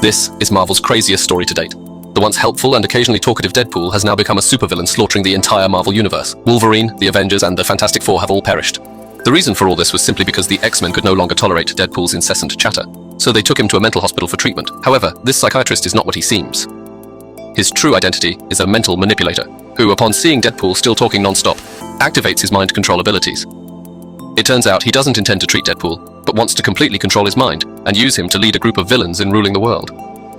This is Marvel's craziest story to date. The once helpful and occasionally talkative Deadpool has now become a supervillain slaughtering the entire Marvel universe. Wolverine, the Avengers, and the Fantastic Four have all perished. The reason for all this was simply because the X-Men could no longer tolerate Deadpool's incessant chatter, so they took him to a mental hospital for treatment. However, this psychiatrist is not what he seems. His true identity is a mental manipulator, who, upon seeing Deadpool still talking non-stop, activates his mind control abilities. It turns out he doesn't intend to treat Deadpool, but wants to completely control his mind and use him to lead a group of villains in ruling the world.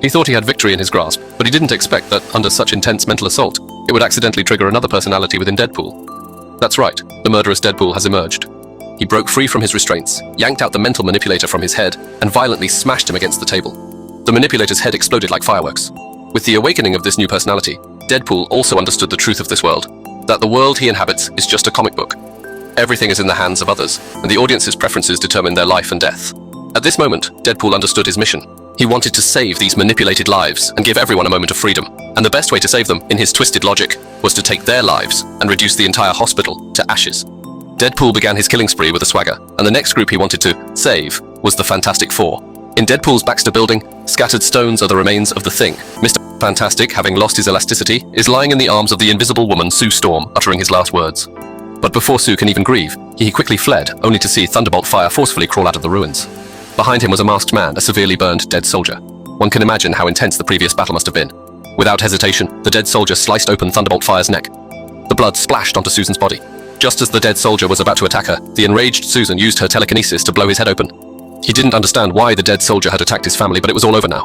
He thought he had victory in his grasp, but he didn't expect that, under such intense mental assault, it would accidentally trigger another personality within Deadpool. That's right, the murderous Deadpool has emerged. He broke free from his restraints, yanked out the mental manipulator from his head, and violently smashed him against the table. The manipulator's head exploded like fireworks. With the awakening of this new personality, Deadpool also understood the truth of this world, that the world he inhabits is just a comic book. Everything is in the hands of others, and the audience's preferences determine their life and death. At this moment, Deadpool understood his mission. He wanted to save these manipulated lives and give everyone a moment of freedom. And the best way to save them, in his twisted logic, was to take their lives and reduce the entire hospital to ashes. Deadpool began his killing spree with a swagger, and the next group he wanted to save was the Fantastic Four. In Deadpool's Baxter building, scattered stones are the remains of the Thing. Mr. Fantastic, having lost his elasticity, is lying in the arms of the invisible woman Sue Storm, uttering his last words. But before Sue can even grieve, he quickly fled, only to see Thunderbolt fire forcefully crawl out of the ruins. Behind him was a masked man, a severely burned dead soldier. One can imagine how intense the previous battle must have been. Without hesitation, the dead soldier sliced open Thunderbolt Fire's neck. The blood splashed onto Susan's body. Just as the dead soldier was about to attack her, the enraged Susan used her telekinesis to blow his head open. He didn't understand why the dead soldier had attacked his family, but it was all over now.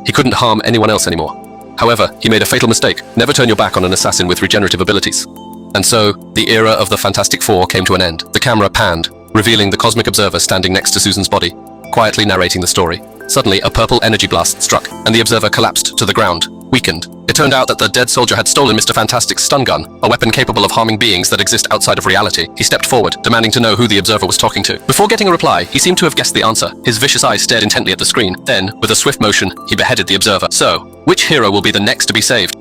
He couldn't harm anyone else anymore. However, he made a fatal mistake. Never turn your back on an assassin with regenerative abilities. And so, the era of the Fantastic Four came to an end. The camera panned, revealing the Cosmic Observer standing next to Susan's body, quietly narrating the story. Suddenly, a purple energy blast struck, and the Observer collapsed to the ground, weakened. It turned out that the dead soldier had stolen Mr. Fantastic's stun gun, a weapon capable of harming beings that exist outside of reality. He stepped forward, demanding to know who the Observer was talking to. Before getting a reply, he seemed to have guessed the answer. His vicious eyes stared intently at the screen. Then, with a swift motion, he beheaded the Observer. So, which hero will be the next to be saved?